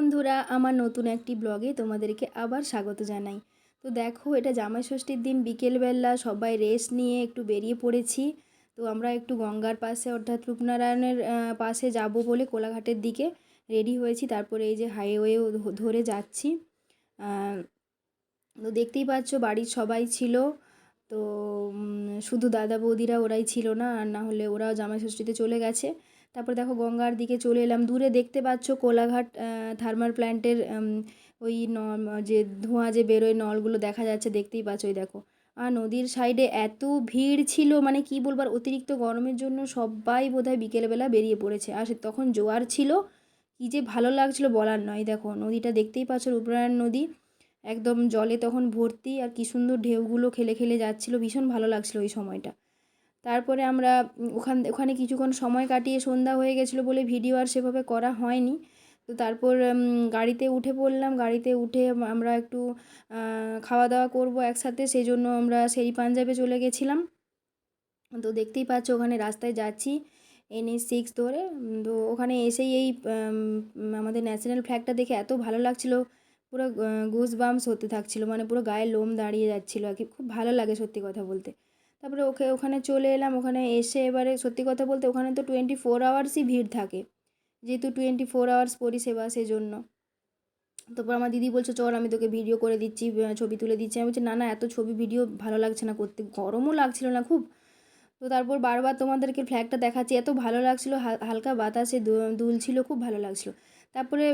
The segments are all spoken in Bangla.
বন্ধুরা, আমার নতুন একটি ব্লগে তোমাদেরকে আবার স্বাগত জানাই। তো দেখো, এটা জামাই ষষ্ঠীর দিন বিকেলবেলা সবাই রেস্ট নিয়ে একটু বেরিয়ে পড়েছি। তো আমরা একটু গঙ্গার পাশে অর্থাৎ রূপনারায়ণের পাশে যাব বলে কোলাঘাটের দিকে রেডি হয়েছি। তারপরে এই যে হাইওয়ে ধরে যাচ্ছি। তো দেখতেই পাচ্ছ বাড়ির সবাই ছিল। তো শুধু দাদা বৌদিরা ওরাই ছিল না, আর না হলে ওরাও জামাই ষষ্ঠীতে চলে গেছে। তারপর দেখো গঙ্গার দিকে চলে এলাম। দূরে দেখতে পাচ্ছ কোলাঘাট থার্মাল প্ল্যান্টের ওই যে ধোঁয়া যে বেরোয় নলগুলো দেখা যাচ্ছে, দেখতেই পাচ্ছ ওই দেখো। আর নদীর সাইডে এত ভিড় ছিল, মানে কি বলবার, অতিরিক্ত গরমের জন্য সবাই বোধহয় বিকেলবেলা বেরিয়ে পড়েছে। আর তখন জোয়ার ছিল, কী যে ভালো লাগছিল বলার নয়। দেখো নদীটা দেখতেই পাচ্ছ, রূপনারায়ণ নদী একদম জলে তখন ভর্তি, আর কি সুন্দর ঢেউগুলো খেলে খেলে যাচ্ছিলো, ভীষণ ভালো লাগছিলো ওই সময়টা। তারপরে আমরা ওখানে কিছুক্ষণ সময় কাটিয়ে সন্ধ্যা হয়ে গেছিলো বলে ভিডিও আর সেভাবে করা হয়নি। তো তারপর গাড়িতে উঠে পড়লাম। গাড়িতে উঠে আমরা একটু খাওয়া দাওয়া করবো একসাথে, সেই জন্য আমরা শেরি পাঞ্জাবে চলে গেছিলাম। তো দেখতেই পাচ্ছ ওখানে রাস্তায় যাচ্ছি NH6 ধরে। তো ওখানে এসেই এই আমাদের ন্যাশনাল ফ্ল্যাগটা দেখে এত ভালো লাগছিলো, পুরো গুজ বাম্পস হতে থাকছিলো, মানে পুরো গায়ে লোম দাঁড়িয়ে যাচ্ছিলো আর কি। খুব ভালো লাগে সত্যি কথা বলতে। তারপরে ওখানে চলে এলাম। ওখানে এসে এবারে সত্যি কথা বলতে ওখানে তো 24 আওয়ার্সই ভিড় থাকে, যেহেতু 24 আওয়ার্স পরিষেবা, সেজন্য। তারপর আমার দিদি বলছে চল আমি তোকে ভিডিও করে দিচ্ছি, ছবি তুলে দিচ্ছি। আমি বলছি না না, এত ছবি ভিডিও ভালো লাগছে না করতে, গরমও লাগছিল না খুব। তো তারপর বারবার তোমাদেরকে ফ্ল্যাগটা দেখাচ্ছি, এত ভালো লাগছিলো, হালকা বাতাসে দুলছিল, খুব ভালো লাগছিলো। তারপরে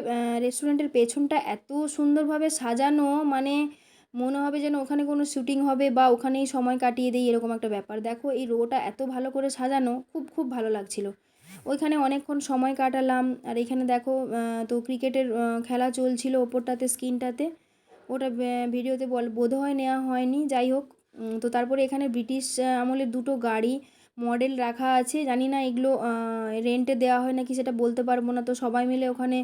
রেস্টুরেন্টের পেছনটা এত সুন্দরভাবে সাজানো, মানে মনে হবে যেন ওখানে কোনো শ্যুটিং হবে বা ওখানেই সময় কাটিয়ে দিই, এরকম একটা ব্যাপার। দেখো এই রোটা এত ভালো করে সাজানো, খুব খুব ভালো লাগছিলো। ওইখানে অনেকক্ষণ সময় কাটালাম। আর এখানে দেখো তো ক্রিকেটের খেলা চলছিল ওপরটাতে, স্ক্রিনটাতে। ওটা ভিডিওতে বোধহয় নেওয়া হয়নি, যাই হোক। তো তারপরে এখানে ব্রিটিশ আমলের দুটো গাড়ি মডেল রাখা আছে, জানি না এগুলো রেন্টে দেওয়া হয় নাকি সেটা বলতে পারবো না। তো সবাই মিলে ওখানে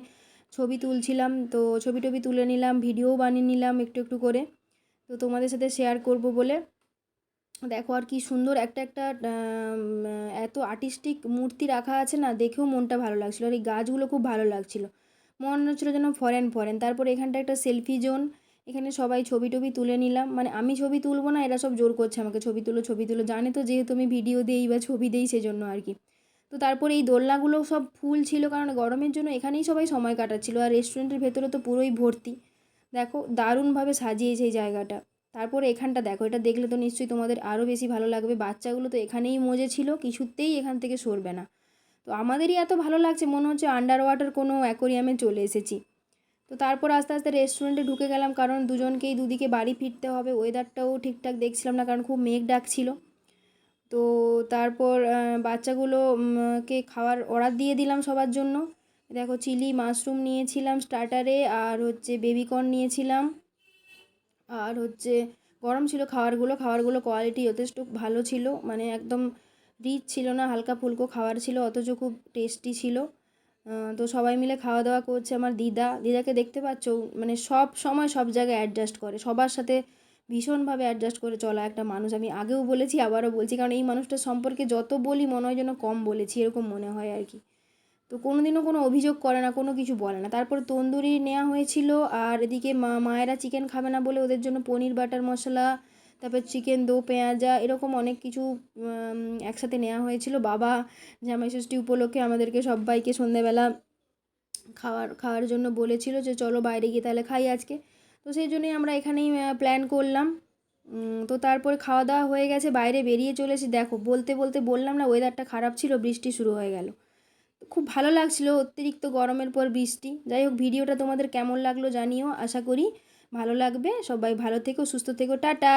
ছবি তুলছিলাম, তো ছবি টবি তুলে নিলাম, ভিডিওও বানিয়ে নিলাম একটু একটু করে, তো তোমাদের সাথে শেয়ার করব বলে। দেখো আর কি সুন্দর একটা একটা এত আর্টিস্টিক মূর্তি রাখা আছে না, দেখেও মনটা ভালো লাগছিলো। আর এই গাছগুলো খুব ভালো লাগছিলো, মনে হচ্ছিলো যেন ফরেন ফরেন। তারপরে এখানটা একটা সেলফি জোন, এখানে সবাই ছবি টবি তুলে নিলাম। মানে আমি ছবি তুলবো না, এরা সব জোর করছে আমাকে ছবি তুলো ছবি তুলো, জানে তো যেহেতু আমি ভিডিও দিই বা ছবি দিই, সেজন্য আর কি। তো তারপরে এই দোলনাগুলো সব ফুল ছিল, কারণ গরমের জন্য এখানেই সবাই সময় কাটাচ্ছিলো। আর রেস্টুরেন্টের ভেতরে তো পুরোই ভর্তি। দেখো দারুণভাবে সাজিয়েছে এই জায়গাটা। তারপরে এখানটা দেখো, এটা দেখলে তো নিশ্চয়ই তোমাদের আরও বেশি ভালো লাগবে। বাচ্চাগুলো তো এখানেই মজে ছিল, কিছুতেই এখান থেকে সরবে না। তো আমাদেরই এত ভালো লাগছে, মনে হচ্ছে আন্ডার ওয়াটার কোনো অ্যাকোরিয়ামে চলে এসেছি। তো তারপর আস্তে আস্তে রেস্টুরেন্টে ঢুকে গেলাম, কারণ দুজনকেই দুদিকে বাড়ি ফিরতে হবে। ওয়েদারটাও ঠিকঠাক দেখছিলাম না, কারণ খুব মেঘ ডাকছিল। তো তারপর বাচ্চাগুলো কে খাওয়ার অর্ডার দিয়ে দিলাম সবার জন্য। দেখো চিলি মাশরুম নিয়েছিলাম স্টার্টারে, আর হচ্ছে বেবিকর্ন নিয়েছিলাম। আর হচ্ছে গরম ছিল খাবারগুলো কোয়ালিটি যথেষ্ট ভালো ছিল, মানে একদম রিচ ছিল না, হালকা ফুলকো খাবার ছিল, অথচ খুব টেস্টি ছিল। তো সবাই মিলে খাওয়া দাওয়া করছে। আমার দিদাকে দেখতে পাচ্ছ, মানে সব সময় সব জায়গায় অ্যাডজাস্ট করে, সবার সাথে ভীষণভাবে অ্যাডজাস্ট করে চলা একটা মানুষ। আমি আগেও বলেছি, আবারও বলছি, কারণ এই মানুষটার সম্পর্কে যত বলি মনে হয় যেন কম বলেছি, এরকম মনে হয় আর কি। তো কোনো দিনও কোনো অভিযোগ করে না, কোনো কিছু বলে না। তারপর তন্দুরি নেওয়া হয়েছিল, আর এদিকে মায়েরা চিকেন খাবে না বলে ওদের জন্য পনির বাটার মশলা, তারপর চিকেন দো পেঁয়াজা, এরকম অনেক কিছু একসাথে নেওয়া হয়েছিল। বাবা জামাই ষষ্ঠী উপলক্ষে আমাদেরকে সবাইকে সন্ধেবেলা খাওয়ার জন্য বলেছিল যে চলো বাইরে গিয়ে তাহলে খাই আজকে। তো সেই জন্যই আমরা এখানেই প্ল্যান করলাম। তো তারপরে খাওয়া দাওয়া হয়ে গেছে, বাইরে বেরিয়ে চলেছি। দেখো বলতে বলতে বললাম না, ওয়েদারটা খারাপ ছিল, বৃষ্টি শুরু হয়ে গেল। খুব ভালো লাগছিল, অতিরিক্ত গরমের পর বৃষ্টি। যাই হোক, ভিডিওটা তোমাদের কেমন লাগলো জানিও, আশা করি ভালো লাগবে। সবাই ভালো থেকো, সুস্থ থেকো, টাটা।